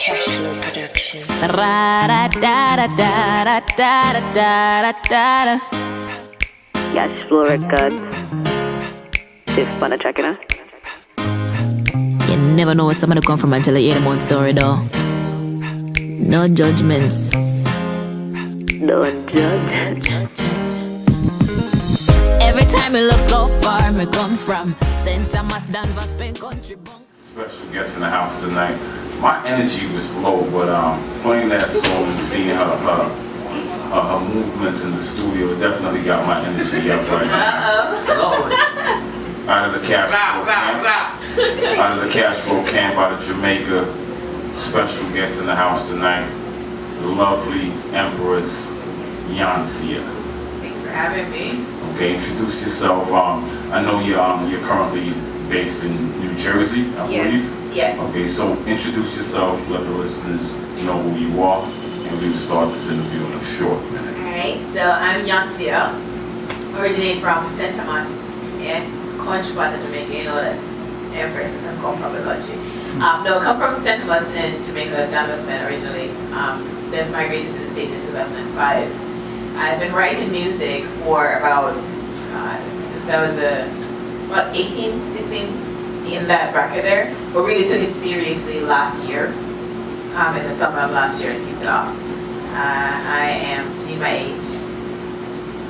Cash flow production. Cash flow records. This fun track, you know? You never know where somebody come from until you hear them own story though. No judgments. Don't judge. Every time you look how far me come from, St. Thomas, Danvers, Pen Country Bunk. Special guest in the house tonight. My energy was low, but playing that song and seeing her movements in the studio definitely got my energy up right now. Out of the cash flow camp. Out of the cash flow camp out of Jamaica. Special guest in the house tonight. The lovely Empress Yoncia. Thanks for having me. Okay, introduce yourself. I know you're currently based in New Jersey, I believe. Yes. Okay, so introduce yourself, let the listeners know who you are, and we'll start this interview in a short minute. Alright, so I'm Yoncia, originating from St. Thomas, country part of Jamaica, you know that Empress doesn't come from the country. No, I come from St. Thomas in Jamaica, Danvers originally. Then migrated to the States in 2005. I've been writing music for about, since I was about 18, 16, in that bracket there, but really took it seriously last year, in the summer of last year, and kicked it off. I am, to need my age.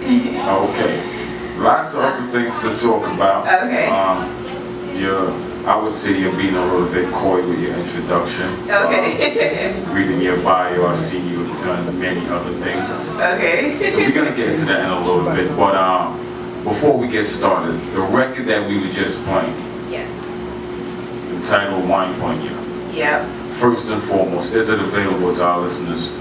Okay, lots of other things to talk about. Okay. I would say you're being a little bit coy with your introduction. Okay. Reading your bio, I've seen you've done many other things. Okay. So we're gonna get into that in a little bit, but before we get started, the record that we were just playing, Yes. entitled Wine on You. Yep. First and foremost, is it available to our listeners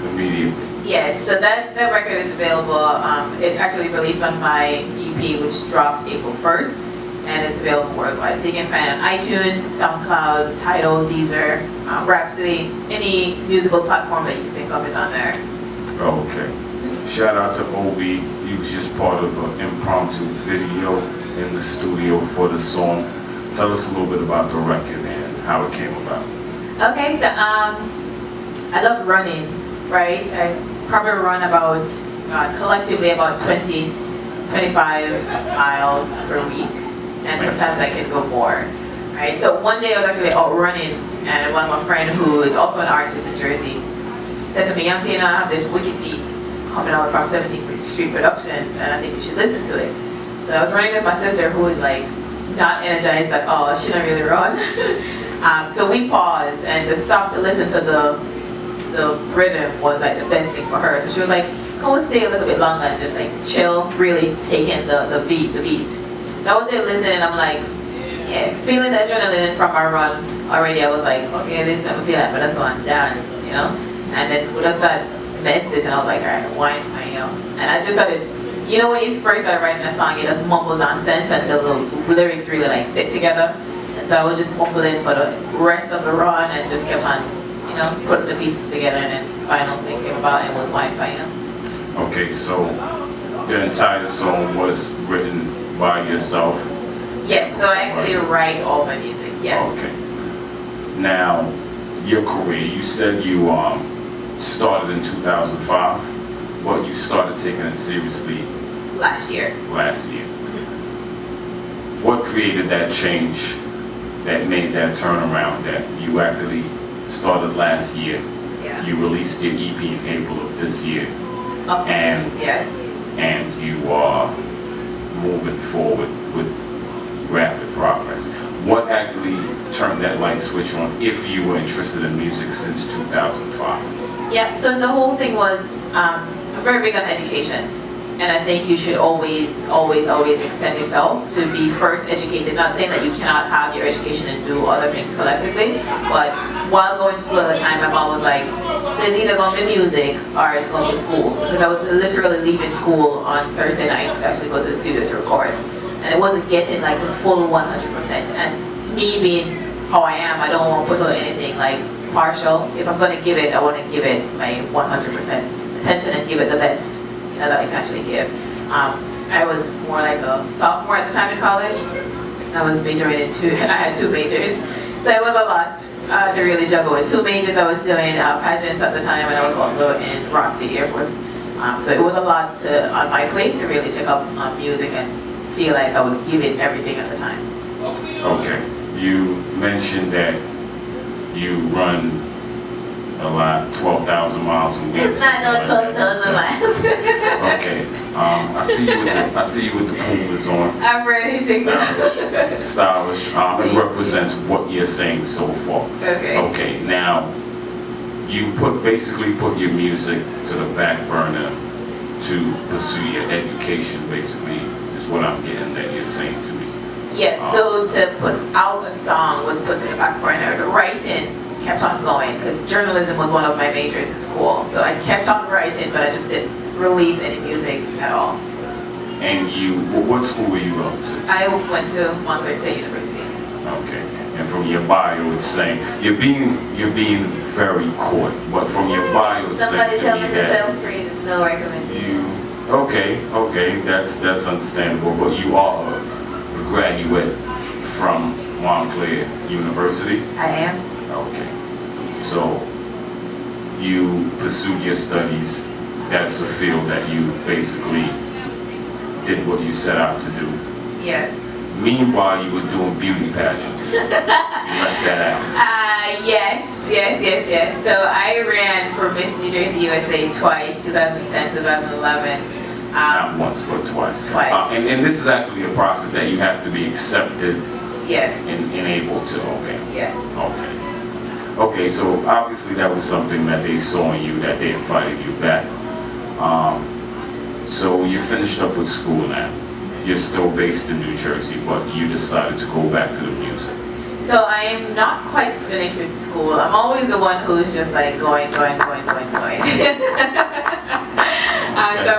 immediately? Yes, so that record is available. It actually released on my EP, which dropped April 1st, and it's available worldwide. So you can find it on iTunes, SoundCloud, Tidal, Deezer, Rhapsody, any musical platform that you can think of is on there. Okay. Shout out to Obi. He was just part of an impromptu video in the studio for the song. Tell us a little bit about the record and how it came about. Okay, so I love running, right? I probably run about, collectively about 20, 25 miles per week. And sometimes I can go more, right? So one day I was actually out running, and one of my friends who is also an artist in Jersey said to me, Yoncia, I have this wicked beat coming out from 17th Street Productions, and I think you should listen to it. So I was running with my sister, who was like not energized at all. She didn't really run. So we paused and to stop to listen to the rhythm was like the best thing for her. So she was like, come on, stay a little bit longer and just like chill, really take in the beat. So I was there listening and I'm like, yeah, feeling the adrenaline from our run already. I was like, okay, this time I feel like, but that's one dance, you know? And then when I started meditating, I was like, all right, wine, and I just started, you know, when you first started writing a song, you just mumble nonsense until the lyrics really like fit together. And so I was just mumbling for the rest of the run and just kept on, you know, putting the pieces together, and then final thing came about and it was wine, Okay, so the entire song was written by yourself? Yes, so I actually write all my music, yes. Okay. Now, your career, you said you started in 2005, but you started taking it seriously last year. What created that change that made that turnaround that you actually started last year? Yeah. You released your EP in April of this year. Okay. And you are moving forward with rapid progress. What actually turned that light switch on if you were interested in music since 2005? Yeah, so the whole thing was, I'm very big on education. And I think you should always extend yourself to be first educated. Not saying that you cannot have your education and do other things collectively, but while going to school at the time, my mom was like, so it's either going to be music or it's going to be school. Because I was literally leaving school on Thursday nights to actually go to the studio to record. And it wasn't getting like the full 100%. And me being how I am, I don't want to put on anything like partial. If I'm going to give it, I want to give it my 100% attention and give it the best that I can actually give. I was more like a sophomore at the time in college. I was majoring in I had two majors. So it was a lot. to really juggle with two majors. I was doing pageants at the time, and I was also in ROTC Air Force. So it was a lot on my plate to really take up music and feel like I would give it everything at the time. Okay. You mentioned that you run a lot, 12,000 miles a week. It's not no 12,000 miles. Okay. I see you with the Pumas on. I'm ready to go. Stylish. It represents what you're saying so far. Okay. Okay. Now, you basically put your music to the back burner to pursue your education. Basically, is what I'm getting that you're saying to me. Yes. So to put out a song was put to the back burner. The writing kept on going because journalism was one of my majors in school. So I kept on writing, but I just didn't release any music at all. And what school were you going to? I went to Montclair State University. Okay. And from your bio, it's saying you're being very coy. But from your bio, it's Somebody saying tell to me Mrs. that Selfridge no recommendation. okay, that's understandable. But you are a graduate from Montclair University. I am. Okay. So you pursued your studies. That's a field that you basically did what you set out to do. Yes. Meanwhile, you were doing beauty pageants. You left that out. Yes. So I ran for Miss New Jersey USA twice, 2010, 2011. Not once, but twice. Twice. And this is actually a process that you have to be accepted Yes. and able to. Okay. Yes. Okay, so obviously that was something that they saw in you, that they invited you back. So you finished up with school now. You're still based in New Jersey, but you decided to go back to the music. So I am not quite finished with school. I'm always the one who's just like going. So I'm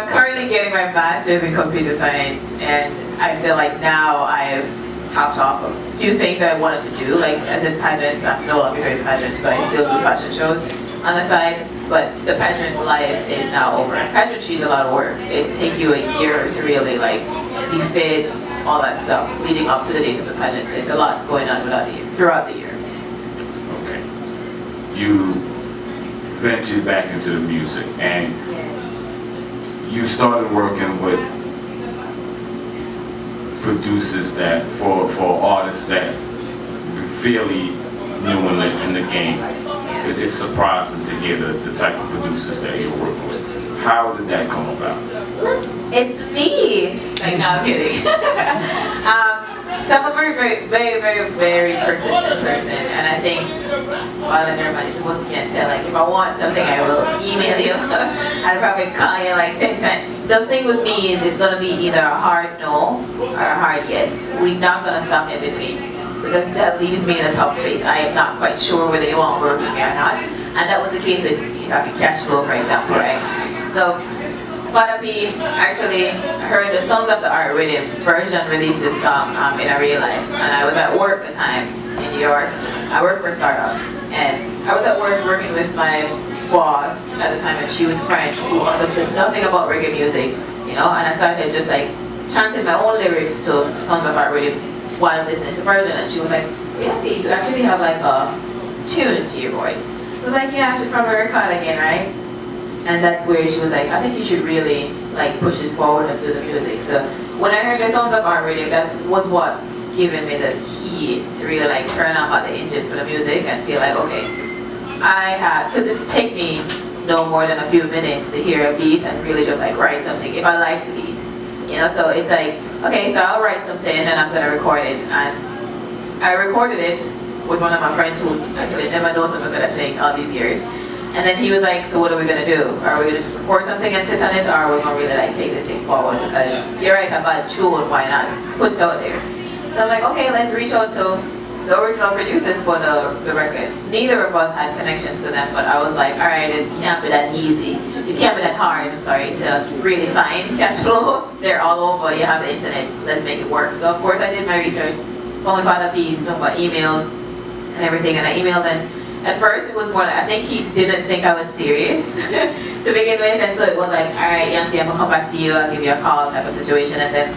currently getting my master's in computer science, and I feel like now I've topped off a few things that I wanted to do, like as in pageants. I'm no longer doing pageants, but I still do fashion shows on the side. But the pageant life is now over. Pageantry is a lot of work. It takes you a year to really like be fit, all that stuff leading up to the date of the pageant. So it's a lot going on throughout the year. Okay. You ventured back into the music, and Yes. you started working with producers that, for artists that you fairly new in the game. It's surprising to hear the type of producers that you're working with. How did that come about? It's me. Like, no, I'm kidding. So I'm a very persistent person, and I think a lot of Germans supposed to can't tell. Like, if I want something, I will email you. I'd probably call you like 10 times. The thing with me is it's gonna be either a hard no or a hard yes. We're not gonna stop in between, because that leaves me in a tough space. I am not quite sure whether you want to work with me or not, and that was the case with you talking cash flow, for example, right? So. Padapi actually heard the Songs of the Art Rhythm version released this song in a real life, and I was at work at the time in New York. I worked for a startup, and I was at work working with my boss at the time, and she was French, who understood nothing about reggae music, you know, and I started just like chanting my own lyrics to Songs of Art Rhythm while listening to version, and she was like, yeah, see, you actually have like a tune to your voice. I was like, yeah, I should probably record again, right? And that's where she was like, I think you should really like push this forward and do the music. So when I heard the Songs of Art Rhythm, that was what given me the key to really like turn on the engine for the music and feel like, okay, because it take me no more than a few minutes to hear a beat and really just like write something if I like the beat, you know. So it's like, okay, so I'll write something and I'm gonna record it, and I recorded it with one of my friends who actually never knows I'm gonna sing all these years. And then he was like, so what are we gonna do? Are we gonna just record something and sit on it, or are we gonna really like take this thing forward? Because you're right about tune, why not put it out there? So I was like, okay, let's reach out to the original producers for the record. Neither of us had connections to them, but I was like, all right, it can't be that easy. It can't be that hard, I'm sorry, to really find cash flow. They're all over, you have the internet, let's make it work. So of course I did my research, found Padapi's number, emailed, and everything, and I emailed, and at first it was more like, I think he didn't think I was serious to begin with, and so it was like, all right, Yoncia, I'm gonna come back to you, I'll give you a call type of situation. And then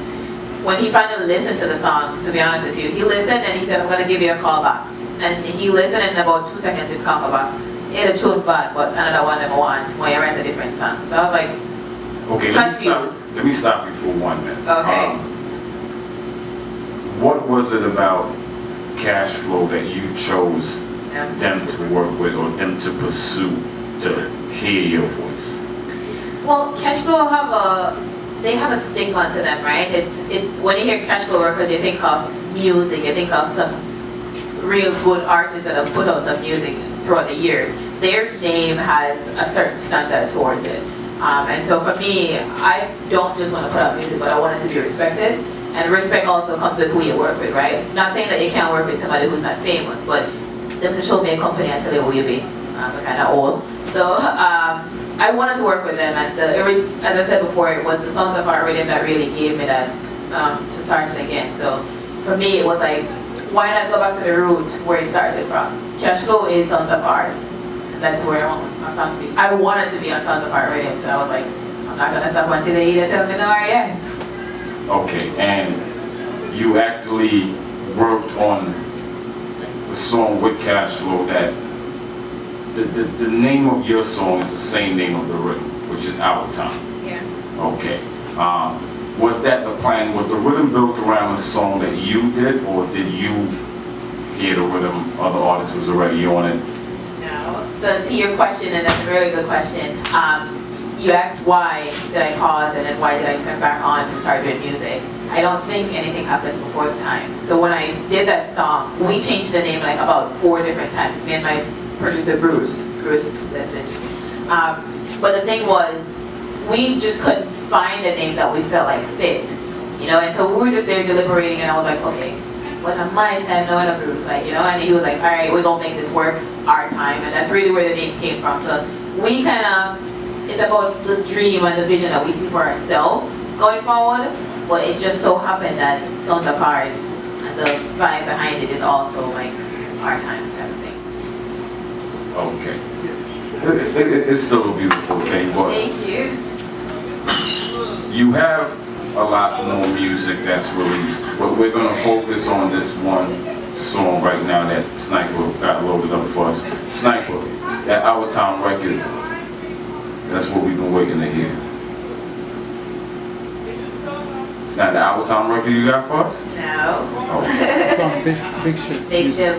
when he finally listened to the song, to be honest with you, he listened and he said, I'm gonna give you a call back. And he listened and in about 2 seconds it come about, yeah, the tune bad, but another one them want when you write a different song. So I was like, Okay, let me stop you for 1 minute. Okay. What was it about Cash Flow that you chose them to work with or them to pursue to hear your voice? Well, cash flow they have a stigma to them, right? When you hear cash flow workers, you think of music, you think of some real good artists that have put out some music throughout the years. Their name has a certain standard towards it. And so for me, I don't just want to put out music, but I want it to be respected. And respect also comes with who you work with, right? Not saying that you can't work with somebody who's not famous, but them to show me a company, I tell you who you be. I'm kind of old. So I wanted to work with them, and as I said before, it was the Sounds of Art rhythm that really gave me that to start it again. So for me, it was like, why not go back to the root where it started from? Cash Flow is Sounds of Art. And that's where I want my song to be. I wanted to be on Sounds of Art rhythm, so I was like, I'm not gonna stop until they either tell me no or yes. Okay, and you actually worked on the song with Cash Flow that the name of your song is the same name of the rhythm, which is Our Time. Yeah. Okay. Was that the plan? Was the rhythm built around a song that you did, or did you hear the rhythm other artists was already on it? No. So to your question, and that's a really good question. You asked why did I pause and then why did I turn back on to start doing music. I don't think anything happens before the time. So when I did that song, we changed the name like about 4 different times. Me and my producer Bruce, listen. But the thing was, we just couldn't find a name that we felt like fit, you know. And so we were just there deliberating, and I was like, okay, what on my time, no one of Bruce, like, you know. And he was like, all right, we're gonna make this work our time, and that's really where the name came from. So we kind of, it's about the dream and the vision that we see for ourselves going forward. But it just so happened that Sounds of Art and the vibe behind it is also like our time type of thing. Okay. It's still a beautiful thing, but Thank you. you have a lot more music that's released, but we're gonna focus on this one song right now that Sniper got loaded up for us. Sniper, that Our Time record, that's what we've been waiting to hear. It's not the Our Time record you got for us? No. Oh, It's on Big Ship. Big Ship.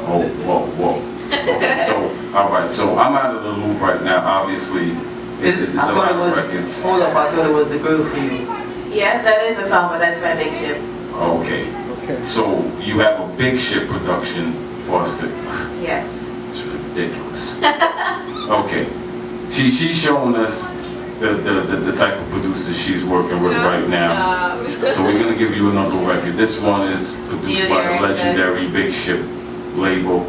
whoa. Okay, so, alright, so I'm out of the loop right now, obviously. It's a lot of records. Hold up, I thought it was The Girl for You. Yeah, that is a song, but that's by Big Ship. Okay. So you have a Big Ship production for us to. Yes. It's ridiculous. Okay. She's showing us the type of producers she's working with right now. So we're gonna give you another record. This one is produced by the legendary Big Ship label.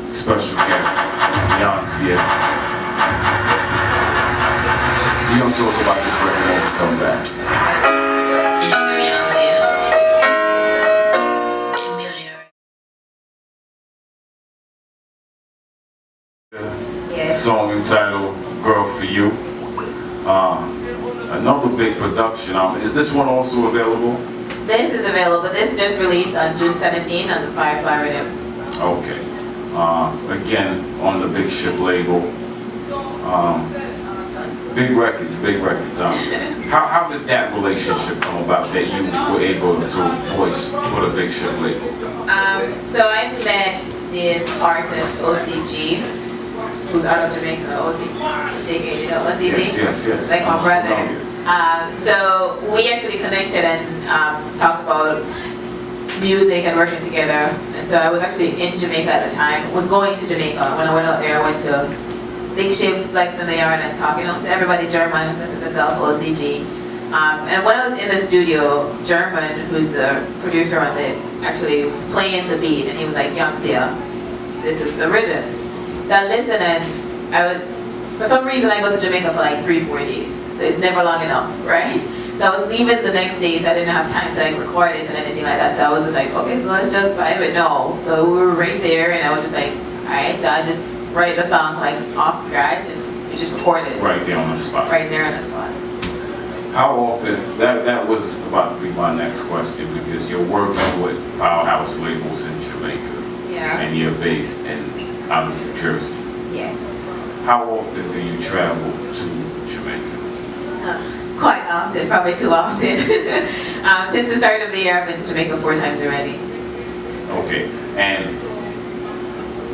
Special guest, Yoncia. We're gonna talk about this record when we come back. It's your Yoncia. Yes. Song entitled Girl for You. Another big production. Is this one also available? This is available. This just released on June 17 on the Firefly Radio. Okay. Again, on the Big Ship label. Big records. How did that relationship come about that you were able to voice for the Big Ship label? So I met this artist, OCG, who's out of Jamaica, OCG, you know OCG? Yes. Like my brother. So we actually connected and talked about music and working together. And so I was actually in Jamaica at the time, was going to Jamaica. When I went out there, I went to Big Ship, Flex in the Yard, and talking to everybody, German, myself, OCG. And when I was in the studio, German, who's the producer on this, actually was playing the beat, and he was like, Yoncia, this is the rhythm. So I listened, and for some reason I go to Jamaica for like 3-4 days, so it's never long enough, right? So I was leaving the next day, so I didn't have time to like record it and anything like that, so I was just like, okay, so let's just vibe it. No, so we were right there, and I was just like, alright, so I just write the song like off scratch, and we just recorded it. Right there on the spot. Right there on the spot. How often, that was about to be my next question, because you're working with powerhouse labels in Jamaica, Yeah. and you're based out of New Jersey. Yes. How often do you travel to Jamaica? Quite often, probably too often. Since the start of the year, I've been to Jamaica 4 times already. Okay, and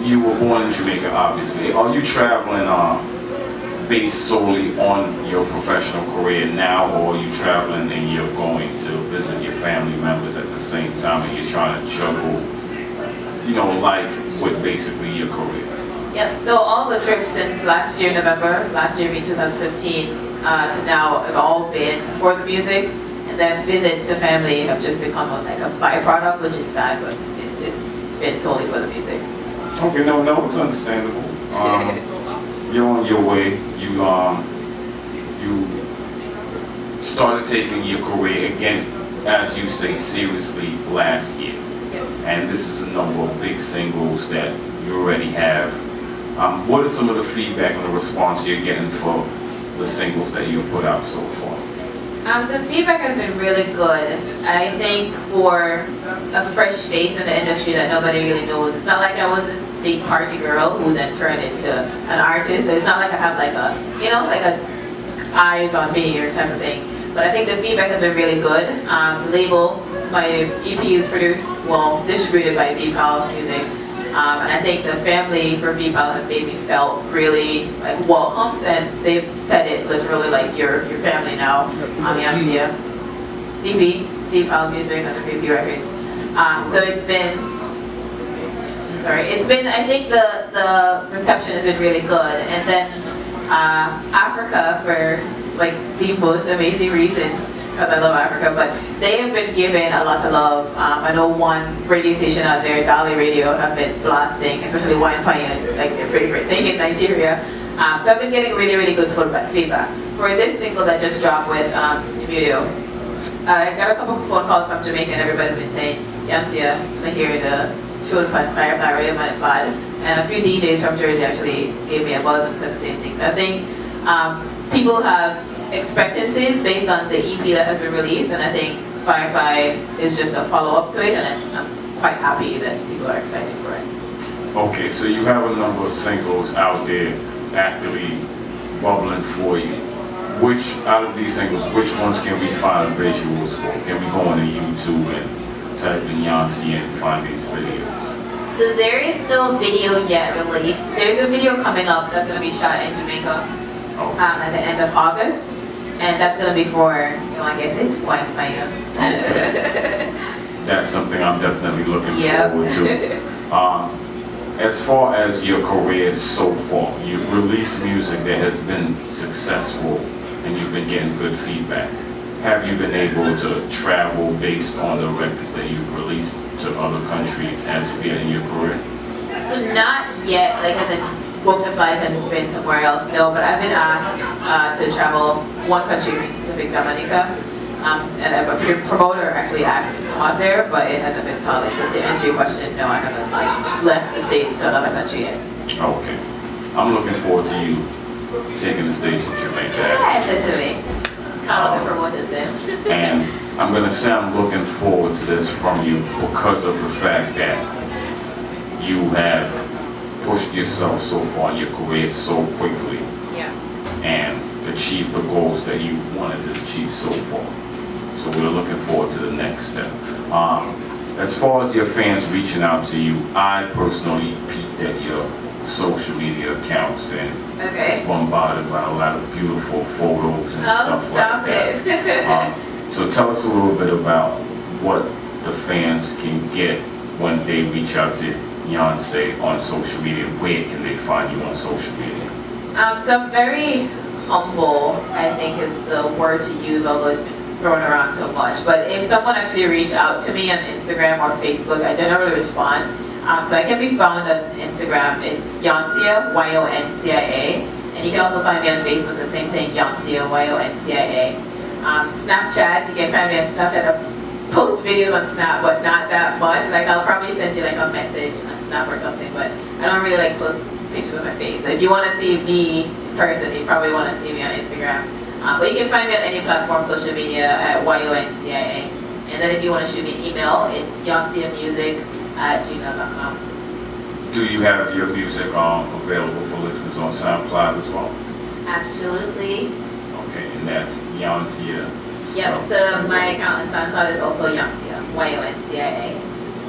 you were born in Jamaica, obviously. Are you traveling based solely on your professional career now, or are you traveling and you're going to visit your family members at the same time, and you're trying to juggle, life with basically your career? Yep, so all the trips since last year, November, last year being 2015, to now have all been for the music, and then visits to family have just become like a byproduct, which is sad, but it's been solely for the music. Okay, no, it's understandable. You're on your way. You started taking your career again, as you say, seriously last year. Yes. And this is a number of big singles that you already have. What are some of the feedback and the response you're getting for the singles that you've put out so far? The feedback has been really good. I think for a fresh face in the industry that nobody really knows, it's not like I was this big party girl who then turned into an artist. It's not like I have like a eyes on me or type of thing. But I think the feedback has been really good. The label, my EP is produced, distributed by V-Pal Music. And I think the family for V-Pal have made me felt really like welcomed, and they've said it literally like you're family now on Yoncia. V-Pal Music under VP Records. So it's been, I think the reception has been really good. And then Africa, for like the most amazing reasons, because I love Africa, but they have been given a lot of love. I know one radio station out there, Dali Radio, have been blasting, especially Wine Pine, is like their favorite thing in Nigeria. So I've been getting really, really good feedbacks. For this single that just dropped with Emilio, I got a couple of phone calls from Jamaica, and everybody's been saying, Yoncia, I hear the show on Firefly Radio, man, bad. And a few DJs from Jersey actually gave me a buzz and said the same thing. So I think people have expectancies based on the EP that has been released, and I think Firefly is just a follow-up to it, and I'm quite happy that people are excited for it. Okay, so you have a number of singles out there actively bubbling for you. Which, out of these singles, which ones can we find visuals for? Can we go on YouTube and type in Yoncia and find these videos? So there is no video yet released. There's a video coming up that's going to be shot in Jamaica at the end of August. And that's going to be for, like I said, Wine Pine. That's something I'm definitely looking forward to. As far as your career so far, you've released music that has been successful and you've been getting good feedback. Have you been able to travel based on the records that you've released to other countries as of yet in your career? So not yet, like as in booked the flights and been somewhere else, no, but I've been asked to travel one country, in specific, Dominica. And a promoter actually asked me to come out there, but it hasn't been solid. So to answer your question, no, I haven't left the States to another country yet. Okay. I'm looking forward to you taking the stage in Jamaica. Yeah, said to me. Call up the promoters then. And I'm going to say I'm looking forward to this from you because of the fact that you have pushed yourself so far in your career so quickly. Yeah. And achieved the goals that you wanted to achieve so far. So we're looking forward to the next step. As far as your fans reaching out to you, I personally peeked at your social media accounts and was bombarded by a lot of beautiful photos and stuff like that. So tell us a little bit about what the fans can get when they reach out to Yoncia on social media. Where can they find you on social media? So I'm very humble, I think is the word to use, although it's been thrown around so much. But if someone actually reach out to me on Instagram or Facebook, I generally respond. So I can be found on Instagram. It's Yoncia, Yoncia. And you can also find me on Facebook, the same thing, Yoncia, Yoncia. Snapchat, you can find me on Snapchat. I post videos on Snap, but not that much. Like I'll probably send you like a message on Snap or something, but I don't really post pictures of my face. So if you want to see me in person, you probably want to see me on Instagram. But you can find me on any platform, social media at YONCIA. And then if you want to shoot me an email, it's yonciamusic@gmail.com. Do you have your music available for listeners on SoundCloud as well? Absolutely. Okay, and that's Yoncia. Yep, so my account on SoundCloud is also Yoncia, YONCIA.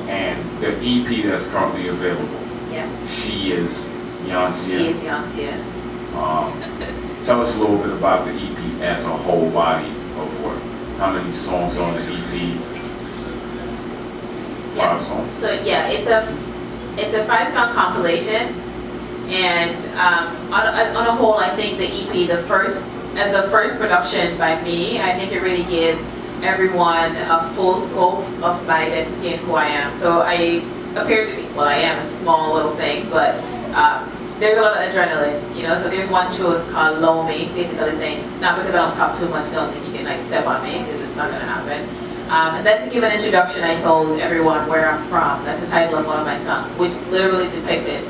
And the EP that's currently available, Yes. She is Yoncia. She is Yoncia. Tell us a little bit about the EP as a whole body of work. How many songs on the EP? 5 songs. So yeah, it's a 5-song compilation, and on a whole, I think the EP, as the first production by me, I think it really gives everyone a full scope of my identity and who I am. So I appear to be, well, I am a small little thing, but there's a lot of adrenaline, you know. So there's one tune called "Low Me," basically saying, not because I don't talk too much, don't think you can like step on me, because it's not gonna happen. And then to give an introduction, I told everyone where I'm from. That's the title of one of my songs, which literally depicted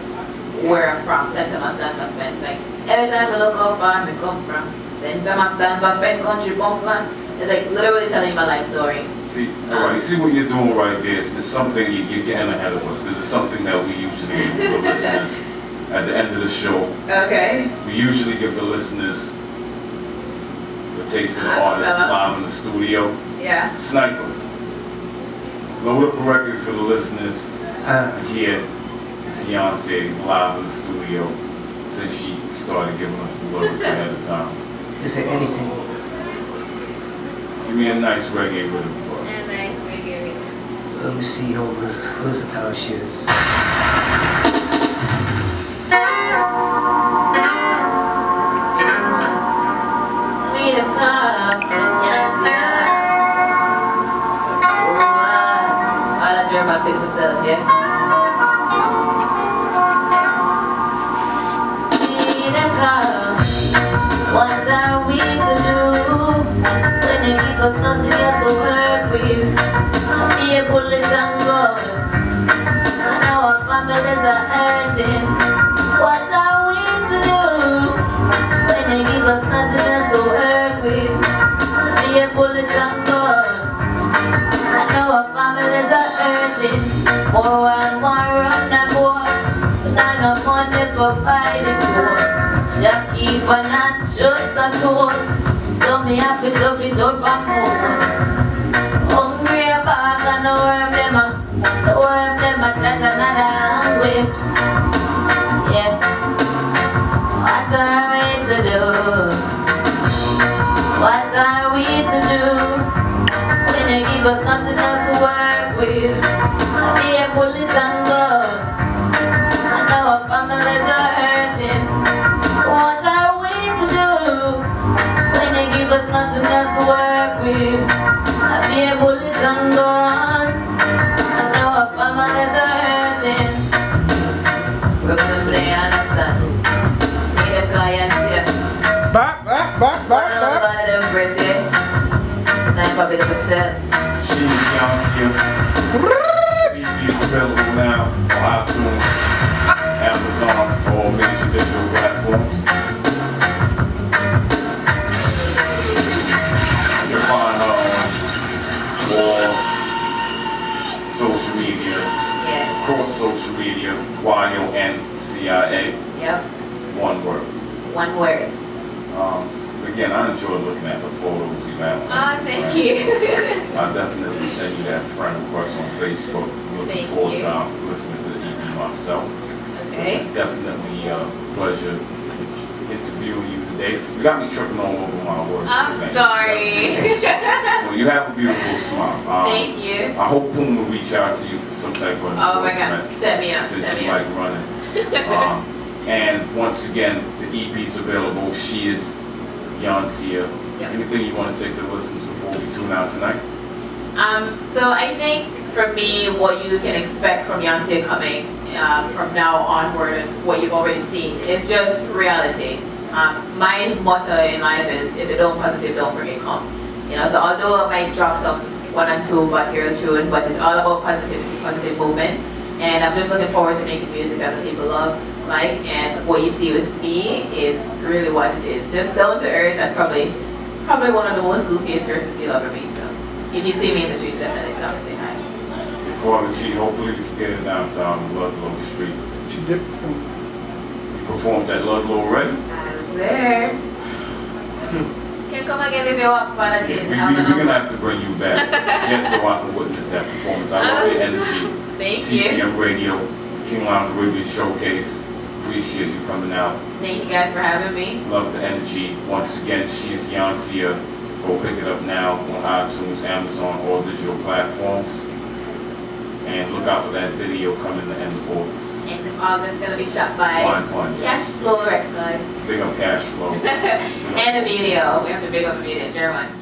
where I'm from. St. Thomas Danvers Pen. It's like, every time I look how far I come from, St. Thomas Danvers Pen, country bumpland. It's like literally telling my life story. See, all right, see what you're doing right there. It's something you're getting ahead of us. This is something that we usually do for the listeners at the end of the show. Okay. We usually give the listeners a taste of the artist live in the studio. Yeah. Sniper, load up a record for the listeners to hear Yoncia live in the studio since she started giving us the lyrics ahead of time. You say anything. Give me a nice reggae rhythm for her. A nice reggae. Let me see how versatile she is. Meet him up, Yoncia. I'll dream about picking myself, yeah. Meet him up. What are we to do when they give us nothing else to work with? Be a bullet and guns, and our families are hurting. What are we to do when they give us nothing else to work with? Be a bullet and guns, and our families are hurting. More and more run and boat, but not enough money for fighting for. Shopkeeper not just a soul, so me have to top it up and more. Hungry back and the worm them a chat another language. Yeah, what are we to do? What are we to do when they give us nothing else to work with? Be a bullet and guns, and our families are hurting. What are we to do when they give us nothing else to work with? Be a bullet and guns, and our families are hurting. We're gonna play on the sun. Need a client here. Back. Nobody them press it. Sniper bit of a set. She's Yoncia. EP is available now on iTunes, Amazon, for all major digital platforms. You'll find her on all social media, Yes. cross social media, YONCIA, Yep. one word. One word. Again, I enjoy looking at the photos you have on Oh, Instagram. thank you. I'll definitely send you that friend request on Facebook. Looking Thank forward you. to listening to the EP myself. Okay. It's definitely a pleasure interviewing you today. You got me tripping all over my words. I'm today. sorry. Well, you have a beautiful smile. Thank you. I hope Puma will reach out to you for some type of Oh my endorsement. God. Set me up. Since Set you me up. like running. And once again, the EP is available. She is Yoncia. Yep. Anything you want to say to the listeners before we tune out tonight? So I think for me, what you can expect from Yoncia coming from now onward and what you've already seen is just reality. My motto in life is if it don't positive, don't bring it come. You know, so although I might drop some 1 and 2 but here tune, but it's all about positivity, positive movement. And I'm just looking forward to making music that the people love, like, and what you see with me is really what it is. Just down to earth and probably probably one of the most goofiest persons you'll ever meet. So if you see me in the streets, definitely stop and say hi. Before the G, hopefully we can get it downtown Ludlow Street. She did perform. You performed at Ludlow already? I was there. Can come again if you want, but We're gonna have to bring you back just so I can witness that performance. I love your energy. Thank you. TTM Radio, King Line Caribbean Showcase. Appreciate you coming out. Thank you guys for having me. Love the energy. Once again, she is Yoncia. Go pick it up now on iTunes, Amazon, all digital platforms. And look out for that video coming the end of August. End of August, gonna be shot by Yes. K.L.S. Records. Big up cash flow. And the video. We have to big up the video. German.